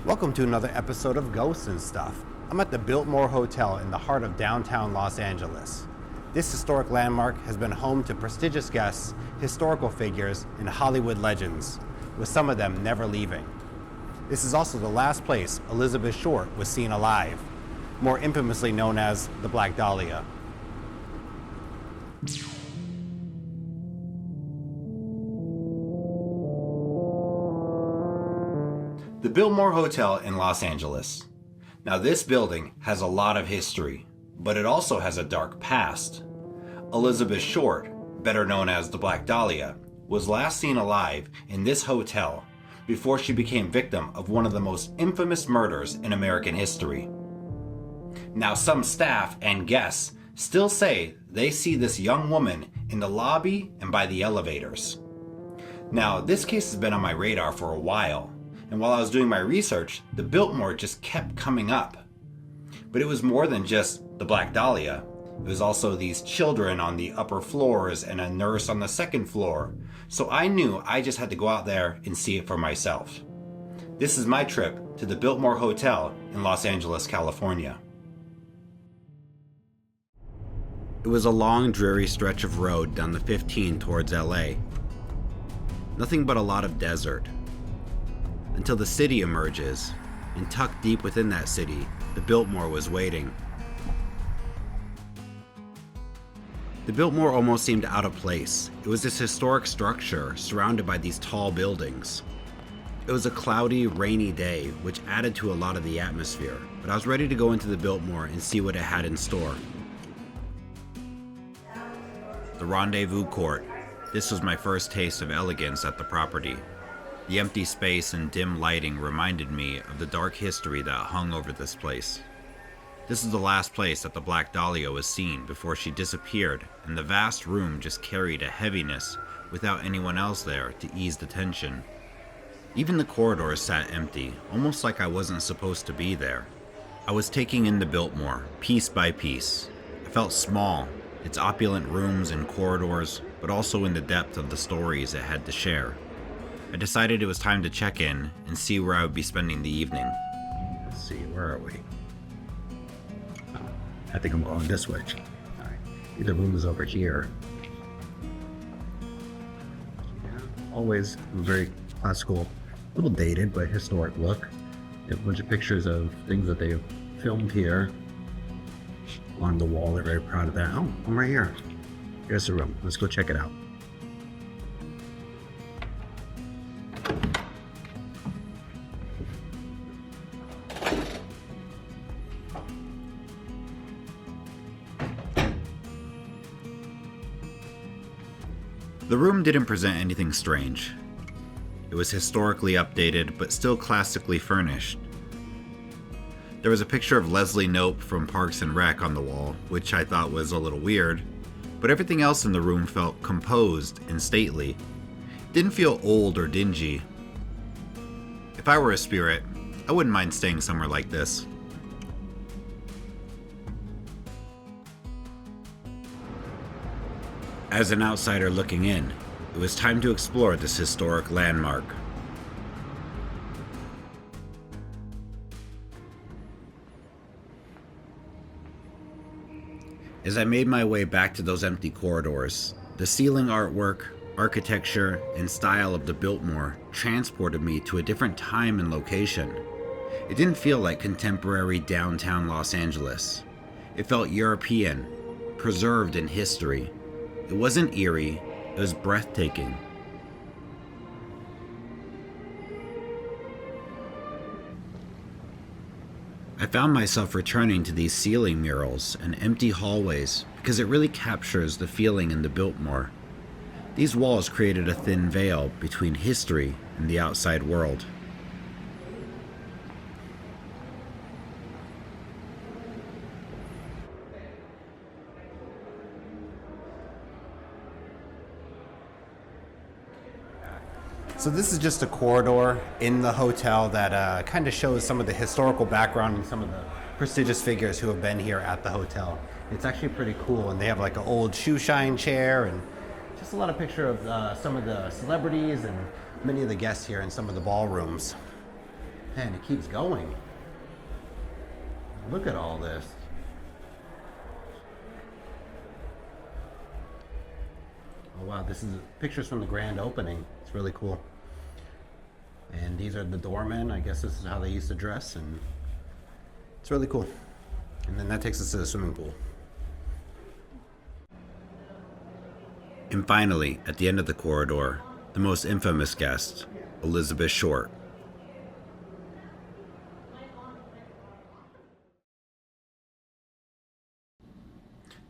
Welcome to another episode of Ghosts and Stuff. I'm at the Biltmore Hotel in the heart of downtown Los Angeles. This historic landmark has been home to prestigious guests, historical figures, and Hollywood legends, with some of them never leaving. This is also the last place Elizabeth Short was seen alive, more infamously known as the Black Dahlia. The Biltmore Hotel in Los Angeles. Now this building has a lot of history, but it also has a dark past. Elizabeth Short, better known as the Black Dahlia, was last seen alive in this hotel before she became victim of one of the most infamous murders in American history. Now some staff and guests still say they see this young woman in the lobby and by the elevators. Now this case has been on my radar for a while, and while I was doing my research, the Biltmore just kept coming up. But it was more than just the Black Dahlia. It was also these children on the upper floors and a nurse on the second floor. So I knew I just had to go out there and see it for myself. This is my trip to the Biltmore Hotel in Los Angeles, California. It was a long, dreary stretch of road down the 15 towards LA. Nothing but a lot of desert. Until the city emerges, and tucked deep within that city, the Biltmore was waiting. The Biltmore almost seemed out of place. It was this historic structure surrounded by these tall buildings. It was a cloudy, rainy day, which added to a lot of the atmosphere, but I was ready to go into the Biltmore and see what it had in store. The Rendezvous Court. This was my first taste of elegance at the property. The empty space and dim lighting reminded me of the dark history that hung over this place. This is the last place that the Black Dahlia was seen before she disappeared, and the vast room just carried a heaviness without anyone else there to ease the tension. Even the corridors sat empty, almost like I wasn't supposed to be there. I was taking in the Biltmore, piece by piece. I felt small, its opulent rooms and corridors, but also in the depth of the stories it had to share. I decided it was time to check in and see where I would be spending the evening. Let's see, where are we? Oh, I think I'm going this way. All right. The room is over here. Yeah, always very classical, a little dated, but historic look. They have a bunch of pictures of things that they have filmed here on the wall. They're very proud of that. Oh, I'm right here. Here's the room. Let's go check it out. The room didn't present anything strange. It was historically updated, but still classically furnished. There was a picture of Leslie Knope from Parks and Rec on the wall, which I thought was a little weird, but everything else in the room felt composed and stately. It didn't feel old or dingy. If I were a spirit, I wouldn't mind staying somewhere like this. As an outsider looking in, it was time to explore this historic landmark. As I made my way back to those empty corridors, the ceiling artwork, architecture, and style of the Biltmore transported me to a different time and location. It didn't feel like contemporary downtown Los Angeles. It felt European, preserved in history. It wasn't eerie, it was breathtaking. I found myself returning to these ceiling murals and empty hallways because it really captures the feeling in the Biltmore. These walls created a thin veil between history and the outside world. So this is just a corridor in the hotel that kind of shows some of the historical background and some of the prestigious figures who have been here at the hotel. It's actually pretty cool, and they have like an old shoe shine chair and just a lot of picture of some of the celebrities and many of the guests here in some of the ballrooms. And it keeps going. Look at all this. Oh wow, this is pictures from the grand opening. It's really cool. And these are the doormen. I guess this is how they used to dress, and it's really cool. And then that takes us to the swimming pool. And finally, at the end of the corridor, the most infamous guest, Elizabeth Short.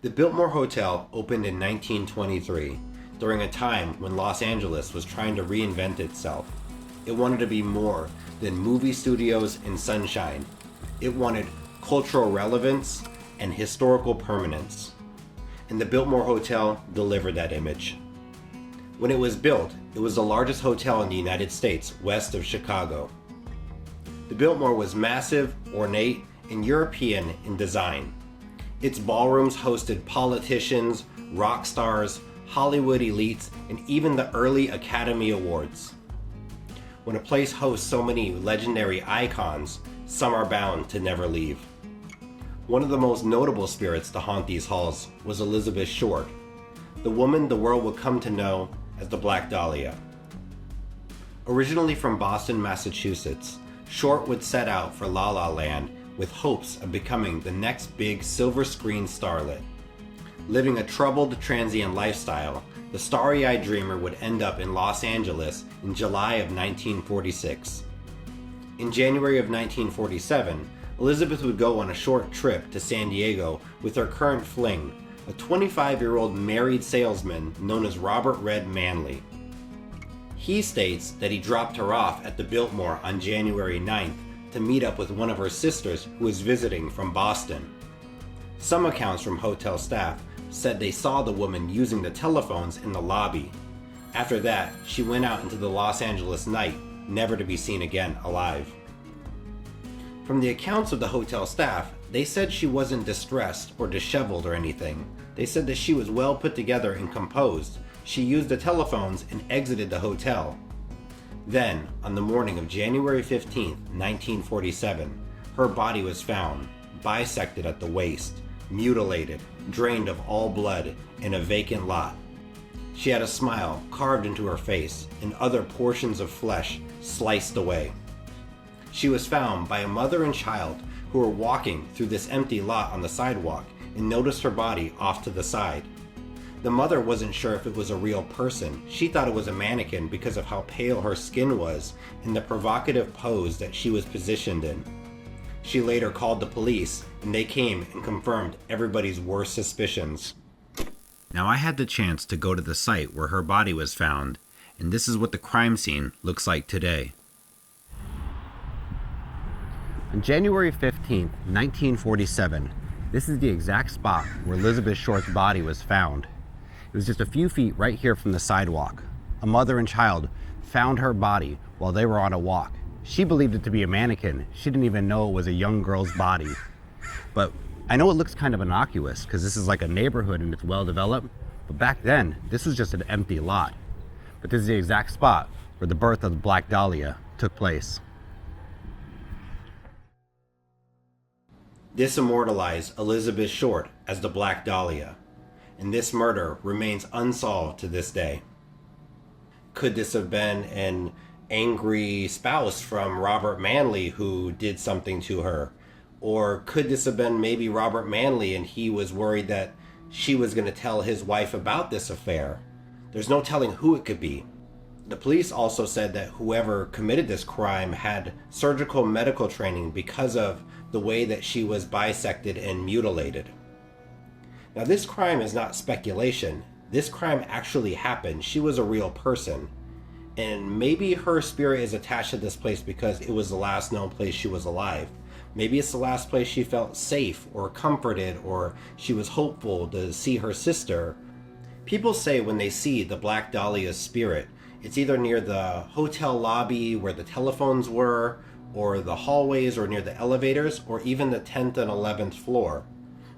The Biltmore Hotel opened in 1923, during a time when Los Angeles was trying to reinvent itself. It wanted to be more than movie studios and sunshine. It wanted cultural relevance and historical permanence. And the Biltmore Hotel delivered that image. When it was built, it was the largest hotel in the United States west of Chicago. The Biltmore was massive, ornate, and European in design. Its ballrooms hosted politicians, rock stars, Hollywood elites, and even the early Academy Awards. When a place hosts so many legendary icons, some are bound to never leave. One of the most notable spirits to haunt these halls was Elizabeth Short, the woman the world would come to know as the Black Dahlia. Originally from Boston, Massachusetts, Short would set out for La La Land with hopes of becoming the next big silver screen starlet. Living a troubled, transient lifestyle, the starry-eyed dreamer would end up in Los Angeles in July of 1946. In January of 1947, Elizabeth would go on a short trip to San Diego with her current fling, a 25-year-old married salesman known as Robert Red Manley. He states that he dropped her off at the Biltmore on January 9th to meet up with one of her sisters who was visiting from Boston. Some accounts from hotel staff said they saw the woman using the telephones in the lobby. After that, she went out into the Los Angeles night, never to be seen again alive. From the accounts of the hotel staff, they said she wasn't distressed or disheveled or anything. They said that she was well put together and composed. She used the telephones and exited the hotel. Then, on the morning of January 15, 1947, her body was found, bisected at the waist, mutilated, drained of all blood, in a vacant lot. She had a smile carved into her face and other portions of flesh sliced away. She was found by a mother and child who were walking through this empty lot on the sidewalk and noticed her body off to the side. The mother wasn't sure if it was a real person. She thought it was a mannequin because of how pale her skin was and the provocative pose that she was positioned in. She later called the police, and they came and confirmed everybody's worst suspicions. Now, I had the chance to go to the site where her body was found, and this is what the crime scene looks like today. On January 15th, 1947, this is the exact spot where Elizabeth Short's body was found. It was just a few feet right here from the sidewalk. A mother and child found her body while they were on a walk. She believed it to be a mannequin. She didn't even know it was a young girl's body. But I know it looks kind of innocuous because this is like a neighborhood and it's well developed. But back then, this was just an empty lot. But this is the exact spot where the birth of the Black Dahlia took place. This immortalized Elizabeth Short as the Black Dahlia, and this murder remains unsolved to this day. Could this have been an angry spouse from Robert Manley who did something to her? Or could this have been maybe Robert Manley and he was worried that she was going to tell his wife about this affair? There's no telling who it could be. The police also said that whoever committed this crime had surgical medical training because of the way that she was bisected and mutilated. Now, this crime is not speculation. This crime actually happened. She was a real person. And maybe her spirit is attached to this place because it was the last known place she was alive. Maybe it's the last place she felt safe or comforted, or she was hopeful to see her sister. People say when they see the Black Dahlia's spirit, it's either near the hotel lobby where the telephones were, or the hallways, or near the elevators, or even the 10th and 11th floor.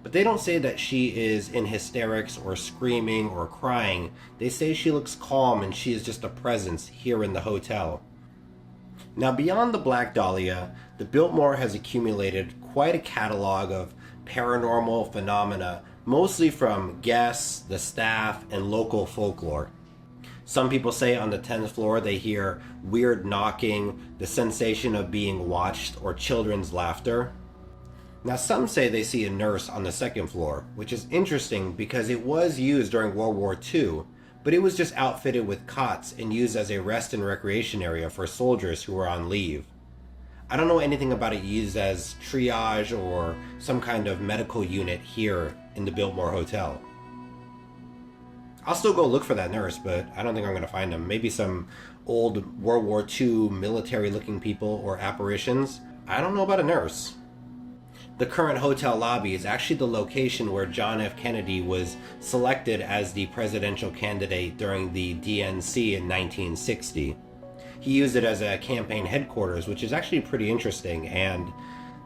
But they don't say that she is in hysterics or screaming or crying. They say she looks calm and she is just a presence here in the hotel. Now, beyond the Black Dahlia, the Biltmore has accumulated quite a catalog of paranormal phenomena, mostly from guests, the staff, and local folklore. Some people say on the 10th floor they hear weird knocking, the sensation of being watched, or children's laughter. Now, some say they see a nurse on the 2nd floor, which is interesting because it was used during World War II, but it was just outfitted with cots and used as a rest and recreation area for soldiers who were on leave. I don't know anything about it used as triage or some kind of medical unit here in the Biltmore Hotel. I'll still go look for that nurse, but I don't think I'm going to find him. Maybe some old World War II military-looking people or apparitions. I don't know about a nurse. The current hotel lobby is actually the location where John F. Kennedy was selected as the presidential candidate during the DNC in 1960. He used it as a campaign headquarters, which is actually pretty interesting, and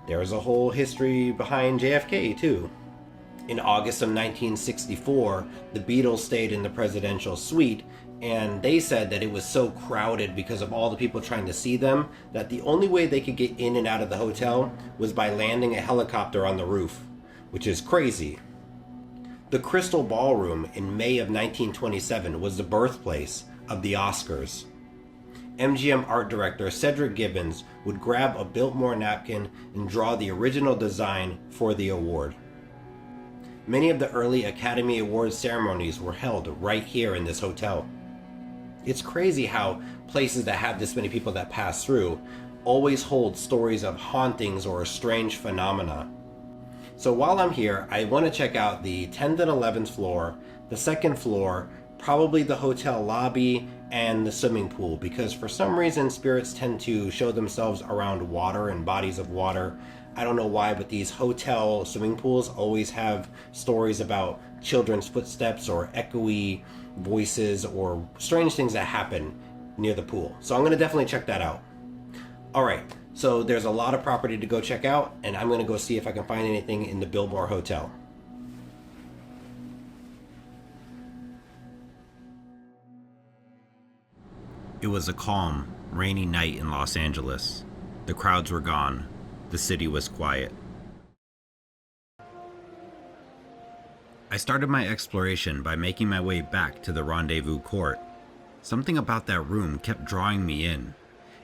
there's a whole history behind JFK, too. In August of 1964, the Beatles stayed in the presidential suite, and they said that it was so crowded because of all the people trying to see them that the only way they could get in and out of the hotel was by landing a helicopter on the roof, which is crazy. The Crystal Ballroom in May of 1927 was the birthplace of the Oscars. MGM art director Cedric Gibbons would grab a Biltmore napkin and draw the original design for the award. Many of the early Academy Awards ceremonies were held right here in this hotel. It's crazy how places that have this many people that pass through always hold stories of hauntings or strange phenomena. So while I'm here, I want to check out the 10th and 11th floor, the 2nd floor, probably the hotel lobby, and the swimming pool, because for some reason spirits tend to show themselves around water and bodies of water. I don't know why, but these hotel swimming pools always have stories about children's footsteps or echoey voices or strange things that happen near the pool. So I'm going to definitely check that out. Alright, so there's a lot of property to go check out, and I'm going to go see if I can find anything in the Biltmore Hotel. It was a calm, rainy night in Los Angeles. The crowds were gone. The city was quiet. I started my exploration by making my way back to the Rendezvous Court. Something about that room kept drawing me in.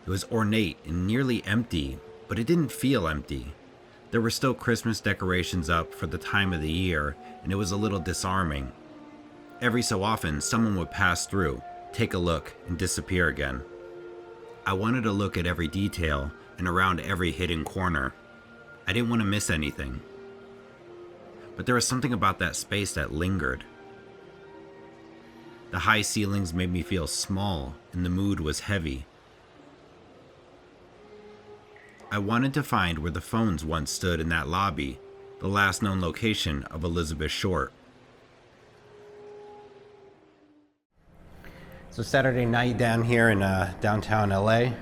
It was ornate and nearly empty, but it didn't feel empty. There were still Christmas decorations up for the time of the year, and it was a little disarming. Every so often, someone would pass through, take a look, and disappear again. I wanted to look at every detail and around every hidden corner. I didn't want to miss anything. But there was something about that space that lingered. The high ceilings made me feel small, and the mood was heavy. I wanted to find where the phones once stood in that lobby, the last known location of Elizabeth Short. So Saturday night down here in downtown LA,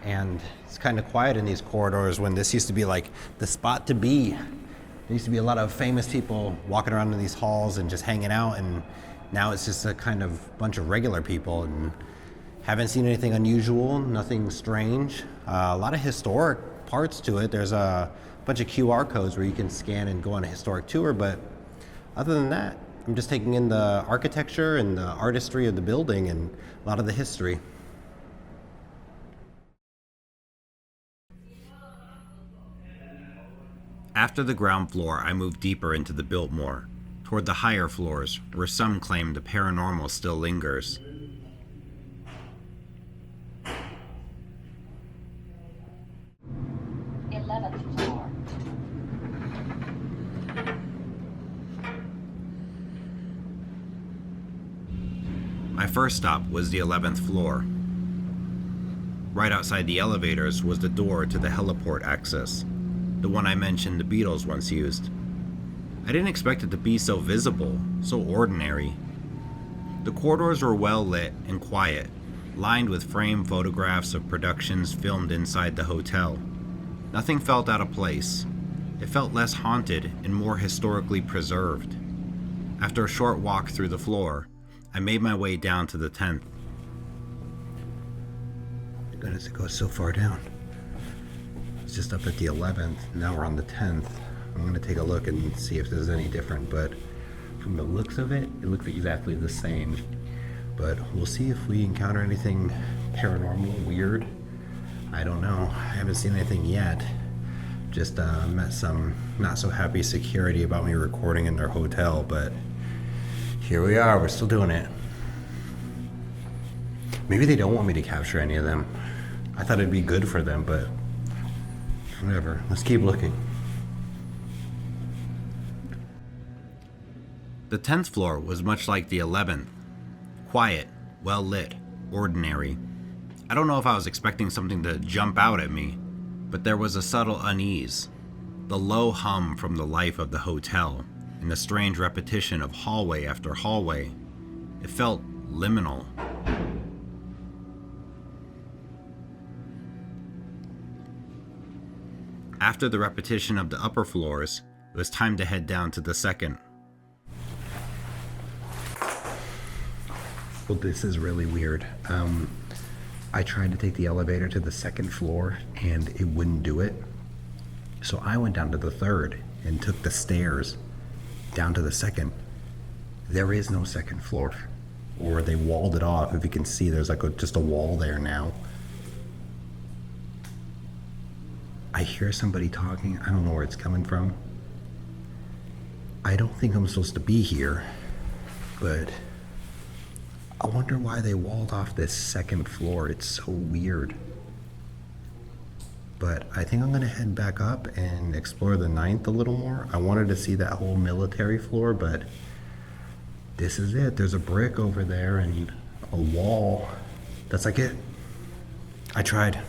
and it's kind of quiet in these corridors when this used to be like the spot to be. There used to be a lot of famous people walking around in these halls and just hanging out, and now it's just a kind of bunch of regular people, and haven't seen anything unusual, nothing strange. A lot of historic parts to it. There's a bunch of QR codes where you can scan and go on a historic tour, but other than that, I'm just taking in the architecture and the artistry of the building and a lot of the history. After the ground floor, I moved deeper into the Biltmore, toward the higher floors, where some claim the paranormal still lingers. My first stop was the 11th floor. Right outside the elevators was the door to the heliport access, the one I mentioned the Beatles once used. I didn't expect it to be so visible, so ordinary. The corridors were well lit and quiet, lined with framed photographs of productions filmed inside the hotel. Nothing felt out of place. It felt less haunted and more historically preserved. After a short walk through the floor, I made my way down to the 10th. Notice it goes so far down. It's just up at the 11th. Now we're on the 10th. I'm going to take a look and see if there's any different, but from the looks of it, it looks exactly the same. But we'll see if we encounter anything paranormal, weird. I don't know. I haven't seen anything yet. Just met some not so happy security about me recording in their hotel, but here we are. We're still doing it. Maybe they don't want me to capture any of them. I thought it'd be good for them, but whatever. Let's keep looking. The 10th floor was much like the 11th. Quiet, well lit, ordinary. I don't know if I was expecting something to jump out at me, but there was a subtle unease. The low hum from the life of the hotel, and the strange repetition of hallway after hallway. It felt liminal. After the repetition of the upper floors, it was time to head down to the second. Well, this is really weird. I tried to take the elevator to the second floor and it wouldn't do it. So I went down to the third and took the stairs down to the second. There is no second floor, or they walled it off. If you can see, there's like just a wall there now. I hear somebody talking. I don't know where it's coming from. I don't think I'm supposed to be here, but I wonder why they walled off this second floor. It's so weird. But I think I'm gonna head back up and explore the 9th a little more. I wanted to see that whole military floor, but this is it. There's a brick over there and a wall. That's like it. I tried.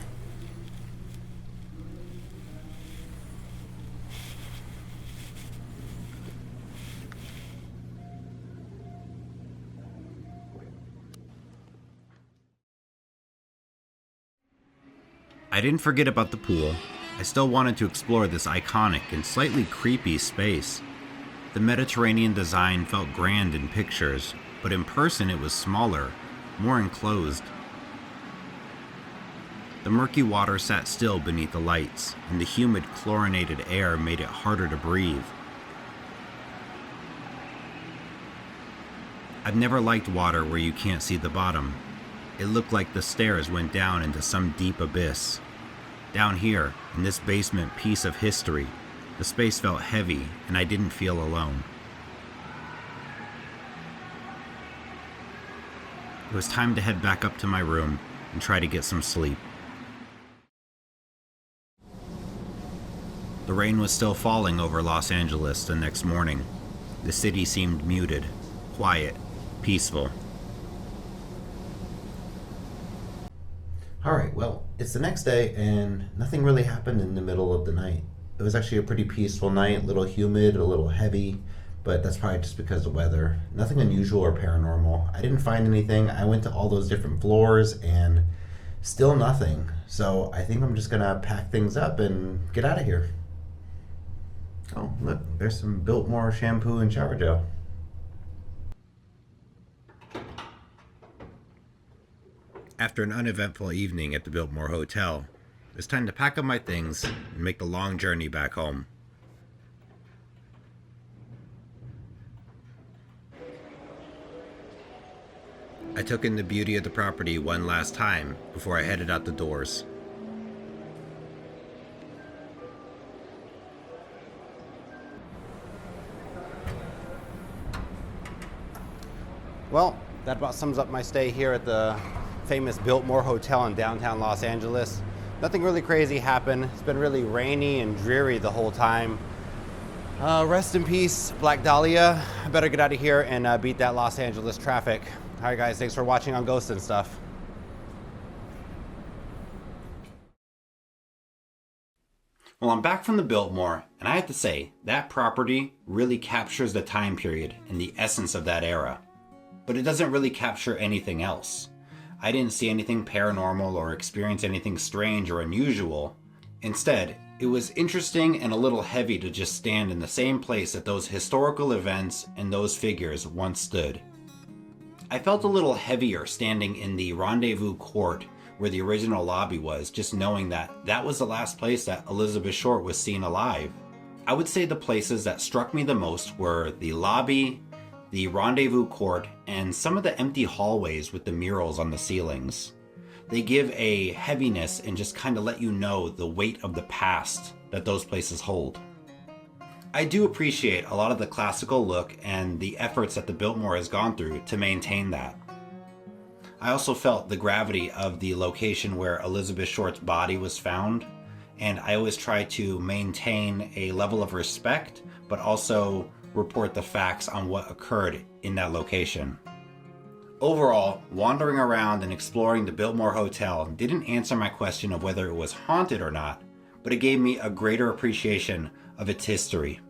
I didn't forget about the pool. I still wanted to explore this iconic and slightly creepy space. The Mediterranean design felt grand in pictures, but in person it was smaller, more enclosed. The murky water sat still beneath the lights, and the humid chlorinated air made it harder to breathe. I've never liked water where you can't see the bottom. It looked like the stairs went down into some deep abyss. Down here, in this basement piece of history, the space felt heavy and I didn't feel alone. It was time to head back up to my room and try to get some sleep. The rain was still falling over Los Angeles the next morning. The city seemed muted, quiet, peaceful. Alright, well, it's the next day and nothing really happened in the middle of the night. It was actually a pretty peaceful night, a little humid, a little heavy, but that's probably just because of weather. Nothing unusual or paranormal. I didn't find anything. I went to all those different floors and still nothing. So I think I'm just gonna pack things up and get out of here. Oh, look, there's some Biltmore shampoo and shower gel. After an uneventful evening at the Biltmore Hotel, it was time to pack up my things and make the long journey back home. I took in the beauty of the property one last time before I headed out the doors. Well, that about sums up my stay here at the famous Biltmore Hotel in downtown Los Angeles. Nothing really crazy happened. It's been really rainy and dreary the whole time. Rest in peace, Black Dahlia. I better get out of here and beat that Los Angeles traffic. All right, guys, thanks for watching on Ghosts and Stuff. Well, I'm back from the Biltmore, and I have to say, that property really captures the time period and the essence of that era. But it doesn't really capture anything else. I didn't see anything paranormal or experience anything strange or unusual. Instead, it was interesting and a little heavy to just stand in the same place that those historical events and those figures once stood. I felt a little heavier standing in the Rendezvous Court where the original lobby was, just knowing that that was the last place that Elizabeth Short was seen alive. I would say the places that struck me the most were the lobby, the Rendezvous Court, and some of the empty hallways with the murals on the ceilings. They give a heaviness and just kind of let you know the weight of the past that those places hold. I do appreciate a lot of the classical look and the efforts that the Biltmore has gone through to maintain that. I also felt the gravity of the location where Elizabeth Short's body was found, and I always try to maintain a level of respect, but also report the facts on what occurred in that location. Overall, wandering around and exploring the Biltmore Hotel didn't answer my question of whether it was haunted or not, but it gave me a greater appreciation of its history.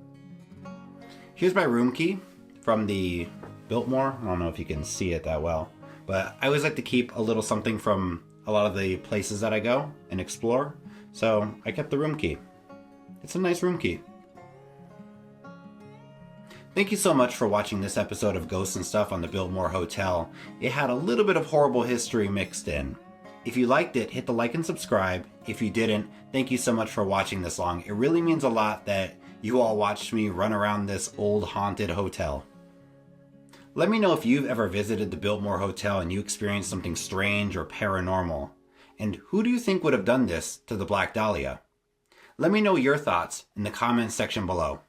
Here's my room key from the Biltmore. I don't know if you can see it that well, but I always like to keep a little something from a lot of the places that I go and explore, so I kept the room key. It's a nice room key. Thank you so much for watching this episode of Ghosts and Stuff on the Biltmore Hotel. It had a little bit of horrible history mixed in. If you liked it, hit the like and subscribe. If you didn't, thank you so much for watching this long. It really means a lot that you all watched me run around this old haunted hotel. Let me know if you've ever visited the Biltmore Hotel and you experienced something strange or paranormal. And who do you think would have done this to the Black Dahlia? Let me know your thoughts in the comments section below.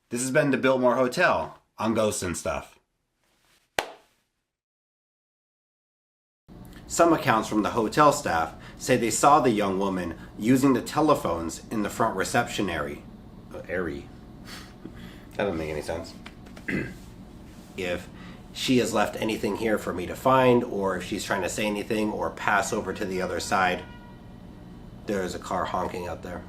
This has been the Biltmore Hotel on Ghosts and Stuff. Some accounts from the hotel staff say they saw the young woman using the telephones in the front reception area. That doesn't make any sense. If she has left anything here for me to find, or if she's trying to say anything or pass over to the other side. There's a car honking out there.